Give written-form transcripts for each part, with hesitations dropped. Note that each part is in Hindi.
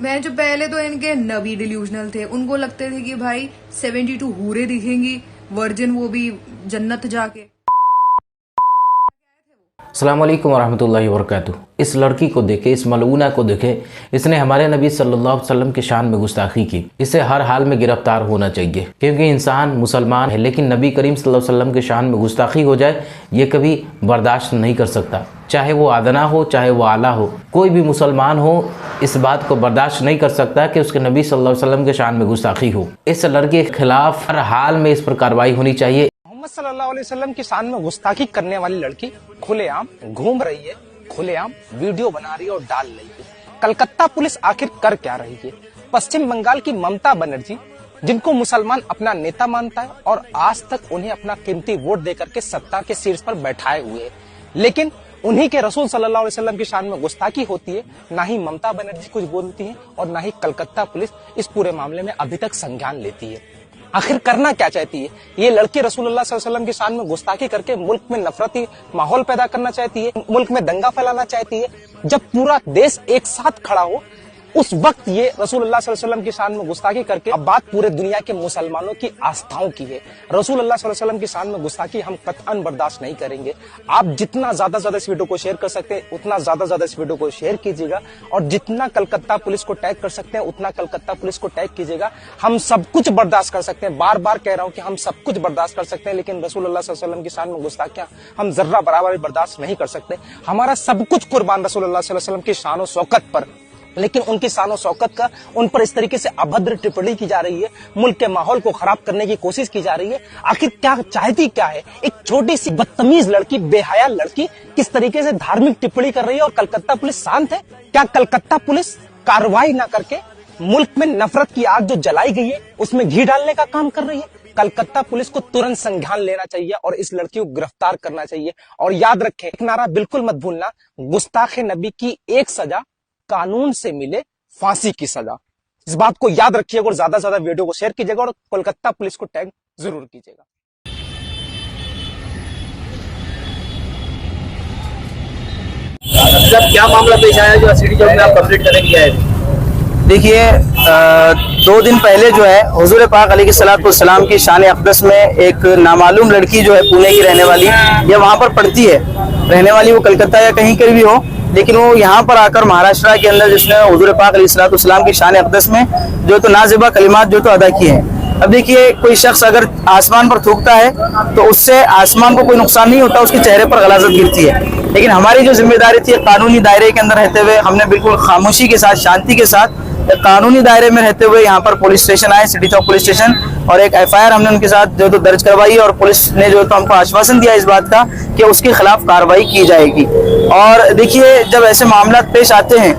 मैं जो पहले तो इनके नबी डिल्यूजनल थे, उनको लगते थे कि भाई 72 हूरे दिखेंगी वर्जिन, वो भी जन्नत जाके। अस्सलाम वालेकुम वरहमतुल्लाहि वबरकातुहू। इस लड़की को देखे, इस मलऊना को देखे, इसने हमारे नबी सल्लल्लाहु अलैहि वसल्लम की शान में गुस्ताखी की। इसे हर हाल में गिरफ्तार होना चाहिए, क्योंकि इंसान मुसलमान है, लेकिन नबी करीम सल्लल्लाहु अलैहि वसल्लम की शान में गुस्ताखी हो जाए ये कभी बर्दाश्त नहीं कर सकता। चाहे वो अदना हो, चाहे वो आला हो, कोई भी मुसलमान हो इस बात को बर्दाश्त नहीं कर सकता कि उसके नबी सल्लल्लाहु अलैहि वसल्लम के शान में गुस्ताखी हो। इस लड़के के खिलाफ हर हाल में इस पर कार्रवाई होनी चाहिए। मोहम्मद सल्लल्लाहु अलैहि वसल्लम की शान में गुस्ताखी करने वाली लड़की खुलेआम घूम रही है, खुलेआम वीडियो बना रही है और डाल रही है। कलकत्ता पुलिस आखिर कर क्या रही है? पश्चिम बंगाल की ममता बनर्जी, जिनको मुसलमान अपना नेता मानता है और आज तक उन्हें अपना कीमती वोट देकर के सत्ता के शीर्ष पर बैठाए हुए है, लेकिन उन्हीं के रसूल सल्लल्लाहु अलैहि वसल्लम की शान में गुस्ताखी होती है। ना ही ममता बनर्जी कुछ बोलती है और ना ही कलकत्ता पुलिस इस पूरे मामले में अभी तक संज्ञान लेती है। आखिर करना क्या चाहती है ये लड़की? रसूलुल्लाह सल्लल्लाहु अलैहि वसल्लम की शान में गुस्ताखी करके मुल्क में नफरती माहौल पैदा करना चाहती है, मुल्क में दंगा फैलाना चाहती है। जब पूरा देश एक साथ खड़ा हो उस वक्त ये रसूलुल्लाह सल्लल्लाहु अलैहि वसल्लम की शान में गुस्ताखी करके, अब बात पूरे दुनिया के मुसलमानों की आस्थाओं की है। रसूलुल्लाह सल्लल्लाहु अलैहि वसल्लम की शान में गुस्ताखी हम कतअन बर्दाश्त नहीं करेंगे। आप जितना ज्यादा इस वीडियो को शेयर कर सकते हैं उतना ज्यादा इस वीडियो को शेयर कीजिएगा, और जितना कलकत्ता पुलिस को टैग कर सकते हैं उतना कलकत्ता पुलिस को टैग कीजिएगा। हम सब कुछ बर्दाश्त कर सकते हैं, बार बार कह रहा हूं कि हम सब कुछ बर्दाश्त कर सकते हैं, लेकिन रसूलुल्लाह सल्लल्लाहु अलैहि वसल्लम की शान में गुस्ताखियां हम जर्रा बराबर बर्दाश्त नहीं कर सकते। हमारा सब कुछ कुर्बान रसूलुल्लाह सल्लल्लाहु अलैहि वसल्लम की शान और शौकत पर, लेकिन उनकी शान और शौकत का उन पर इस तरीके से अभद्र टिप्पणी की जा रही है, मुल्क के माहौल को खराब करने की कोशिश की जा रही है। आखिर क्या चाहती क्या है? एक छोटी सी बदतमीज लड़की, बेहया लड़की किस तरीके से धार्मिक टिप्पणी कर रही है और कलकत्ता पुलिस शांत है? क्या कलकत्ता पुलिस कार्रवाई ना करके मुल्क में नफरत की आग जो जलाई गई है उसमें घी डालने का काम कर रही है? कलकत्ता पुलिस को तुरंत संज्ञान लेना चाहिए और इस लड़की को गिरफ्तार करना चाहिए। और याद रखें, एक नारा बिल्कुल मत भूलना, गुस्ताखे नबी की एक सजा कानून से मिले फांसी की सजा। इस बात को याद रखिएगा और ज्यादा से ज्यादा वीडियो को शेयर कीजिएगा और कोलकाता पुलिस को टैग जरूर कीजिएगा। जब क्या मामला पेश आया जो एसडी चौक में आप कंप्लीट करने गए हैं? देखिए, 2 दिन पहले जो है हुजूर पाक अलैहिस्सलाम की शान अक़दस में एक नामालूम लड़की जो है पुणे की रहने वाली या वहाँ पर पढ़ती है, रहने वाली वो कलकत्ता या कहीं पर भी हो, लेकिन वो यहाँ पर आकर महाराष्ट्र के अंदर जिसने हुजूर पाक अलैहिस्सलाम की शान अक़दस में जो तो नाज़िबा कलिमात जो तो अदा किए हैं। अब देखिए, कोई शख्स अगर आसमान पर थूकता है तो उससे आसमान को कोई नुकसान नहीं होता, उसके चेहरे पर गलाज़त गिरती है। लेकिन हमारी जो जिम्मेदारी थी, कानूनी दायरे के अंदर रहते हुए हमने बिल्कुल खामोशी के साथ, शांति के साथ, कानूनी दायरे में रहते हुए यहाँ पर पुलिस स्टेशन आए, सिटी चौक पुलिस स्टेशन, और एक FIR हमने उनके साथ जो तो दर्ज करवाई और पुलिस ने जो तो हमको आश्वासन दिया इस बात का कि उसके खिलाफ कार्रवाई की जाएगी। और देखिए, जब ऐसे मामला पेश आते हैं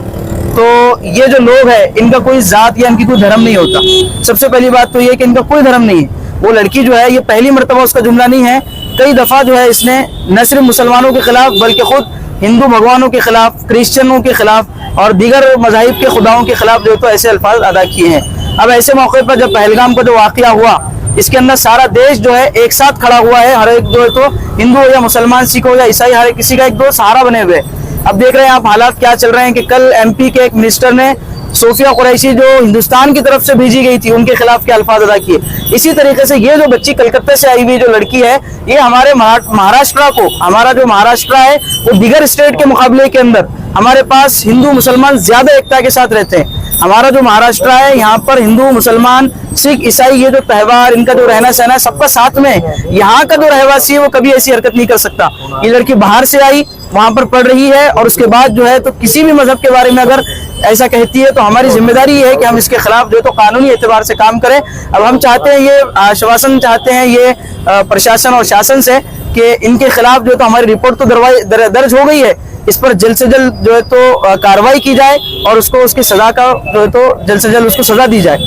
तो ये जो लोग हैं इनका कोई जात या इनकी कोई धर्म नहीं होता। सबसे पहली बात तो ये कि इनका कोई धर्म नहीं है। वो लड़की जो है, ये पहली मर्तबा उसका जुमला नहीं है, कई दफा जो है इसने न सिर्फ मुसलमानों के खिलाफ बल्कि खुद हिंदू भगवानों के खिलाफ, क्रिश्चियनों के खिलाफ और दीगर मज़ाहिब के खुदाओं के खिलाफ जो तो ऐसे अल्फाज अदा किए हैं। अब ऐसे मौके पर जब पहलगाम का जो वाक़या हुआ, इसके अंदर सारा देश जो है एक साथ खड़ा हुआ है। हर एक जो है तो हिंदू हो या मुसलमान, सिख हो या ईसाई, हर किसी का एक दो सहारा बने हुए। अब देख रहे हैं आप हालात क्या चल रहे हैं कि कल MP के एक मिनिस्टर ने सोफिया कुरैशी जो हिंदुस्तान की तरफ से भेजी गई थी उनके खिलाफ क्या अल्फाज अदा किए। इसी तरीके से ये जो बच्ची कलकत्ता से आई हुई जो लड़की है, ये हमारे महाराष्ट्र को, हमारा जो महाराष्ट्र है वो दीगर स्टेट के मुकाबले के अंदर हमारे पास हिंदू मुसलमान ज्यादा एकता के साथ रहते हैं। हमारा जो महाराष्ट्र है यहाँ पर हिंदू, मुसलमान, सिख, ईसाई, ये जो त्यौहार, इनका जो रहना सहना है सबका साथ में। यहाँ का जो रहवासी है वो कभी ऐसी हरकत नहीं कर सकता। ये लड़की बाहर से आई, वहां पर पढ़ रही है और उसके बाद जो है तो किसी भी मजहब के बारे में अगर ऐसा कहती है तो हमारी जिम्मेदारी ये है कि हम इसके खिलाफ जो है तो कानूनी एतबार से काम करें। अब हम चाहते हैं, ये आश्वासन चाहते हैं ये प्रशासन और शासन से कि इनके खिलाफ जो तो हमारी रिपोर्ट तो दर्ज हो गई है, इस पर जल्द से जल्द जो है तो कार्रवाई की जाए और उसको उसकी सजा का जो है तो जल्द से जल्द उसको सजा दी जाए।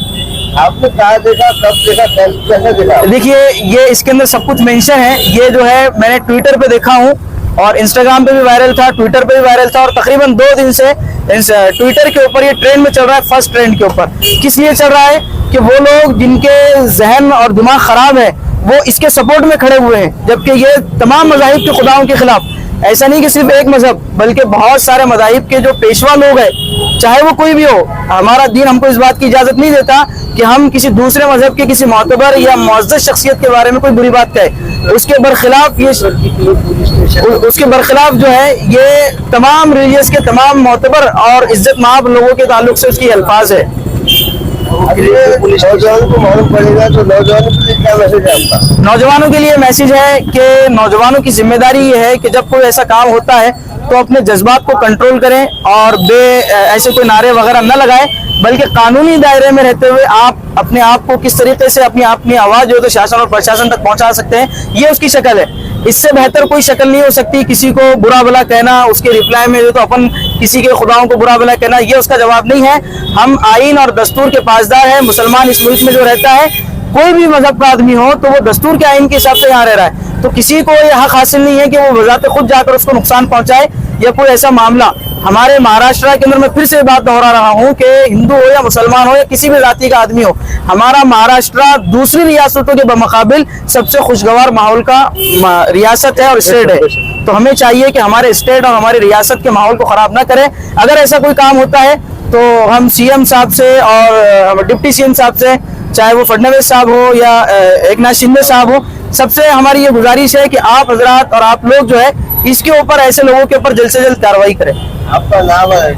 आपने कहा देखा, कब देखा, कैसे देखा? देखिए, ये इसके अंदर सब कुछ मेंशन है। ये जो है मैंने ट्विटर पे देखा हूँ और इंस्टाग्राम पे भी वायरल था, ट्विटर पे भी वायरल था, और तकरीबन 2 दिन से ट्विटर के ऊपर ये ट्रेंड में चल रहा है, फर्स्ट ट्रेंड के ऊपर। किस लिए चल रहा है कि वो लोग जिनके जहन और दिमाग खराब है वो इसके सपोर्ट में खड़े हुए हैं, जबकि ये तमाम मज़ाहिब के खुदाओं के खिलाफ ऐसा नहीं कि सिर्फ एक मजहब, बल्कि बहुत सारे मजाहिब के जो पेशवा लोग हैं, चाहे वो कोई भी हो, हमारा दीन हमको इस बात की इजाजत नहीं देता कि हम किसी दूसरे मजहब के किसी मोतबर या मुअज़्ज़ज़ शख्सियत के बारे में कोई बुरी बात कहे। उसके बरखिलाफ जो है ये तमाम रिलीजियस के तमाम मोतबर और इज्जत माब लोगों के ताल्लुक से उसकी अल्फाज है। नौजवानों को मालूम पड़ेगा तो नौजवानों के लिए क्या मैसेज है आपका? नौजवानों के लिए मैसेज है कि नौजवानों की जिम्मेदारी ये है कि जब कोई ऐसा काम होता है तो अपने जज्बात को कंट्रोल करें और ऐसे कोई नारे वगैरह न लगाएं, बल्कि कानूनी दायरे में रहते हुए आप अपने आप को किस तरीके से अपनी आवाज जो है तो शासन और प्रशासन तक पहुंचा सकते हैं, ये उसकी शक्ल है। इससे बेहतर कोई शक्ल नहीं हो सकती। किसी को बुरा भला कहना, उसके रिप्लाई में जो तो अपन किसी के खुदाओं को बुरा भला कहना, ये उसका जवाब नहीं है। हम आईन और दस्तूर के पासदार हैं। मुसलमान इस मुल्क में जो रहता है, कोई भी मजहब का आदमी हो तो वो दस्तूर के आइन के हिसाब से यहाँ रह रहा है, तो किसी को ये हक हासिल नहीं है कि वो बजाते खुद जाकर उसको नुकसान पहुंचाए या कोई ऐसा मामला। हमारे महाराष्ट्र के अंदर मैं फिर से बात दोहरा रहा हूँ कि हिंदू हो या मुसलमान हो या किसी भी जाति का आदमी हो, हमारा महाराष्ट्र दूसरी रियासतों के बमुकाबिल सबसे खुशगवार माहौल का रियासत है और स्टेट है। तो हमें चाहिए कि हमारे स्टेट और हमारे रियासत के माहौल को खराब ना करें। अगर ऐसा कोई काम होता है तो हम सीएम साहब से और डिप्टी सीएम साहब से, चाहे वो फडणवीस साहब हो या एकनाथ शिंदे साहब हो, सबसे हमारी ये गुजारिश है कि आप हजरात और आप लोग जो है इसके ऊपर ऐसे लोगों के ऊपर जल्द से जल्द कार्रवाई करें। आपका नाम है?